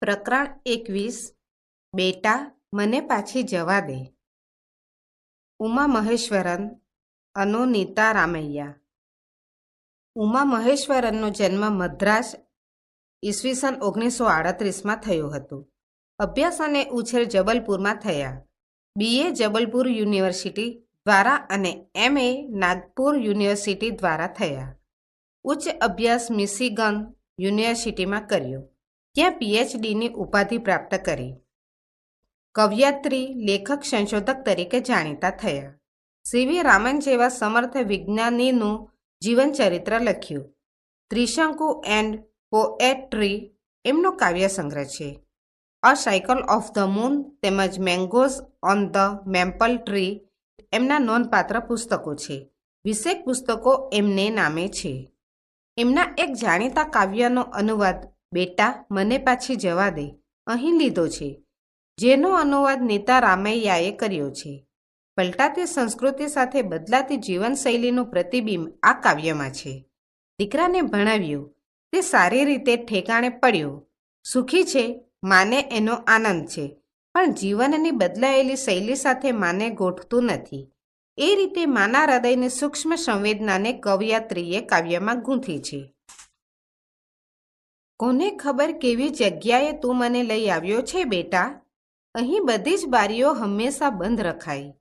પ્રકરણ 21 બેટા મને પાછી જવા દે. ઉમા મહેશ્વરન અનો નીતા રામૈયા. ઉમા મહેશ્વરનનો જન્મ મદ્રાસ ઈસવીસન 1938માં થયો હતો. અભ્યાસ અને ઉછેર જબલપુરમાં થયા. BA જબલપુર યુનિવર્સિટી દ્વારા અને MA નાગપુર યુનિવર્સિટી દ્વારા થયા. ઉચ્ચ અભ્યાસ મિશિગન યુનિવર્સિટીમાં કર્યો, ત્યાં PhDની ઉપાધિ પ્રાપ્ત કરી. કવયત્રી, લેખક, સંશોધક તરીકે જાણીતા થયા. CV રામન જેવા સમર્થ વિજ્ઞાનીનું જીવનચરિત્ર લખ્યું. ત્રિશંકુ એન્ડ પોએટ્રી એમનો કાવ્ય સંગ્રહ છે. અ સાયકલ ઓફ ધ મૂન તેમજ mangoes on the maple tree એમના નોંધપાત્ર પુસ્તકો છે. 20 પુસ્તકો એમને નામે છે. એમના એક જાણીતા કાવ્યનો અનુવાદ બેટા મને પાછી જવા દે અહીં લીધો છે, જેનો અનુવાદ નીતા રામૈયાએ કર્યો છે. પલટાતી સંસ્કૃતિ સાથે બદલાતી જીવનશૈલીનું પ્રતિબિંબ આ કાવ્યમાં છે. દીકરાને ભણાવ્યો, તે સારી રીતે ઠેકાણે પડ્યો, સુખી છે, માને એનો આનંદ છે, પણ જીવનની બદલાયેલી શૈલી સાથે માને ગોઠતું નથી. એ રીતે માના હૃદયની સૂક્ષ્મ સંવેદનાને કવયત્રીએ કાવ્યમાં ગૂંથી છે. કોને ખબર કેવી જગ્યાએ તું મને લઈ આવ્યો છે બેટા. અહીં બધી જ બારીઓ હંમેશા બંધ રખાય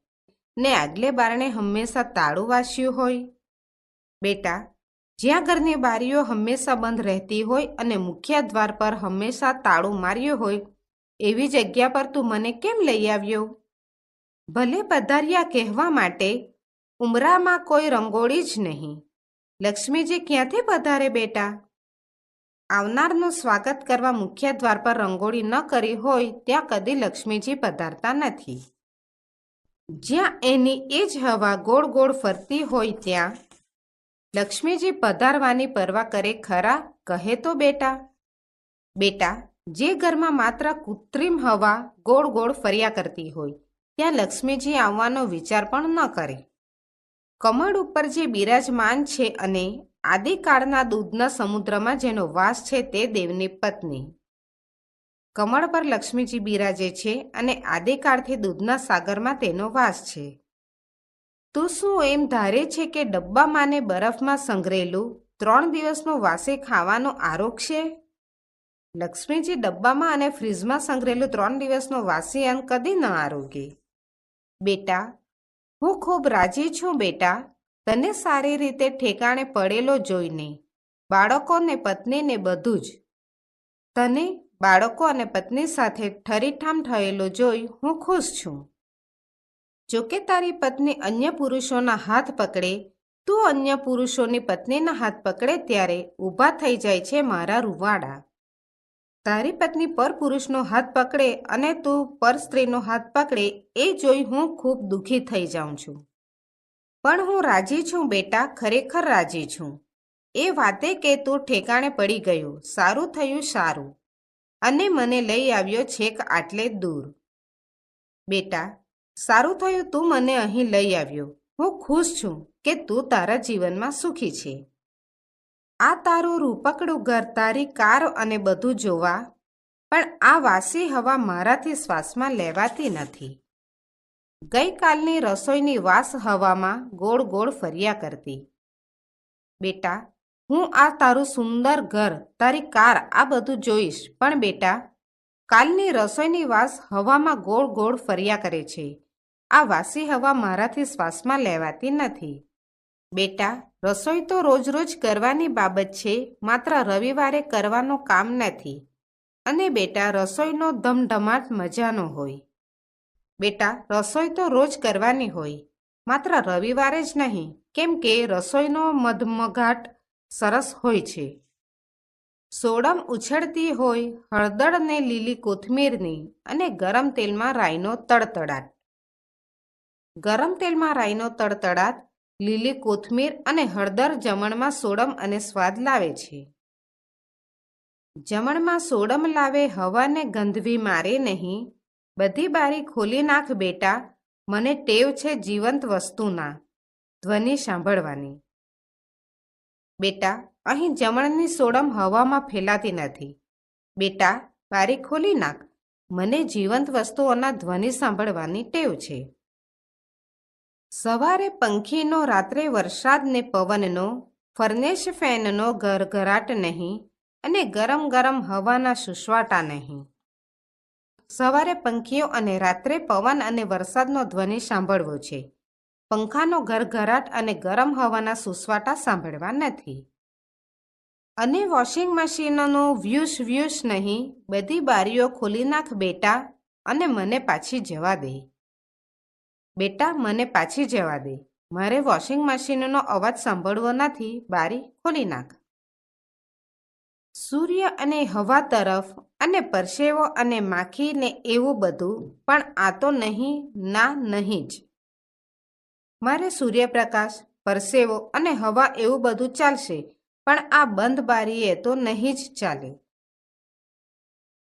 ને આગલે બારણે હંમેશા તાળું વાસ્યું હોય. બેટા, જ્યાં ઘરની બારીઓ હંમેશા બંધ રહેતી હોય અને મુખ્ય દ્વાર પર હંમેશા તાળું માર્યું હોય એવી જગ્યા પર તું મને કેમ લઈ આવ્યો? ભલે પધાર્યા કહેવા માટે ઉમરામાં કોઈ રંગોળી જ નહીં. લક્ષ્મીજી ક્યાંથી પધારે બેટા? આવનારનું સ્વાગત કરવા મુખ્ય દ્વાર પર રંગોળી ન કરી હોય ત્યાં કદી લક્ષ્મીજી પધારતા નથી. જ્યાં એની એ જ હવા ગોળ ગોળ ફરતી હોય ત્યાં લક્ષ્મીજી પધારવાની પરવા કરે ખરા? કહે તો બેટા. બેટા, જે ઘરમાં માત્ર કૃત્રિમ હવા ગોળ ગોળ ફર્યા કરતી હોય ત્યાં લક્ષ્મીજી આવવાનો વિચાર પણ ન કરે. કમળ ઉપર જે બિરાજમાન છે અને આદિકાળના દૂધના સમુદ્રમાં જેનો વાસ છે તે દેવની પત્ની. કમળ પર લક્ષ્મીજી બિરાજે છે અને આદિકાળથી દૂધના સાગરમાં તેનો વાસ છે. તું શું એમ ધારે છે કે ડબ્બામાં ને બરફમાં સંઘરેલું 3 દિવસનું વાસે ખાવાનો આરોગ છે? લક્ષ્મીજી ડબ્બામાં અને ફ્રીજમાં સંઘરેલું 3 દિવસનું વાસી અન્ન કદી ન આરોગે. બેટા, હું ખૂબ રાજી છું બેટા, તને સારી રીતે ઠેકાણે પડેલો જોઈને, બાળકો ને પત્નીને બધું જ. તને બાળકો અને પત્ની સાથે ઠરીઠામ થયેલો જોઈ હું ખુશ છું. જોકે તારી પત્ની અન્ય પુરુષોના હાથ પકડે, તું અન્ય પુરુષોની પત્નીના હાથ પકડે ત્યારે ઊભા થઈ જાય છે મારા રૂવાડા. તારી પત્ની પર પુરુષનો હાથ પકડે અને તું પર સ્ત્રીનો હાથ પકડે એ જોઈ હું ખૂબ દુઃખી થઈ જાઉં છું. પણ હું રાજી છું બેટા, ખરેખર રાજી છું. એ વાતે કે તું ઠેકાણે પડી ગયો, સારું થયું સારું, અને મને લઈ આવ્યો છેક આટલે દૂર. બેટા, સારું થયું તું મને અહીં લઈ આવ્યો. હું ખુશ છું કે તું તારા જીવનમાં સુખી છે. આ તારું રૂપકડું ઘર, તારી કાર અને બધું જોવા, પણ આ વાસી હવા મારાથી શ્વાસમાં લેવાતી નથી. ગઈકાલની રસોઈની વાસ હવામાં ગોળ ગોળ ફર્યા કરતી. બેટા, હું આ તારું સુંદર ઘર, તારી કાર આ બધું જોઈશ, પણ બેટા, કાલની રસોઈની વાસ હવામાં ગોળ ગોળ ફર્યા કરે છે. આ વાસી હવા મારાથી શ્વાસમાં લેવાતી નથી. બેટા, રસોઈ તો રોજ રોજ કરવાની બાબત છે, માત્ર રવિવારે કરવાનું કામ નથી. અને બેટા, રસોઈનો ધમધમાટ મજાનો હોય. બેટા, રસોઈ તો રોજ કરવાની હોય, માત્ર રવિવારે જ નહીં, કેમ કે રસોઈનો મધમઘાટ સરસ હોય છે. સોડમ ઉછળતી હોય, હળદર ને લીલી કોથમીરની, અને ગરમ તેલમાં રાઈનો તડતડાટ. ગરમ તેલમાં રાઈનો તડતડાટ, લીલી કોથમીર અને હળદર જમણમાં સોડમ અને સ્વાદ લાવે છે. જમણમાં સોડમ લાવે, હવાને ગંધવી મારે નહીં. બધી બારી ખોલી નાખ બેટા, મને ટેવ છે જીવંત વસ્તુના ધ્વનિ સાંભળવાની. બેટા, અહીં જમણની સોડમ હવામાં ફેલાતી નથી. બેટા, બારી ખોલી નાખ. મને જીવંત વસ્તુઓના ધ્વનિ સાંભળવાની ટેવ છે. સવારે પંખીનો, રાત્રે વરસાદ ને પવનનો, ફર્નેશ ફેનનો ગરગરાટ નહીં અને ગરમ ગરમ હવાના સુસવાટા નહીં. સવારે પંખીઓ અને રાત્રે પવન અને વરસાદનો ધ્વનિ સાંભળવો છે. પંખાનો ગરગરાટ અને ગરમ હવાના સુસવાટા સાંભળવા નથી. અને વોશિંગ મશીનનો વ્યુશ વ્યુશ નહીં. બધી બારીઓ ખોલી નાખ બેટા અને મને પાછી જવા દે. બેટા, મને પાછી જવા દે. મારે વોશિંગ મશીનનો અવાજ સાંભળવો નથી. બારી ખોલી નાખ. સૂર્ય અને હવા તરફ અને પરસેવો અને માખી ને એવું બધું, પણ આ તો નહીં, ના નહીં જ. મારે સૂર્યપ્રકાશ, પરસેવો અને હવા એવું બધું ચાલશે, પણ આ બંધ બારીએ તો નહીં જ ચાલે.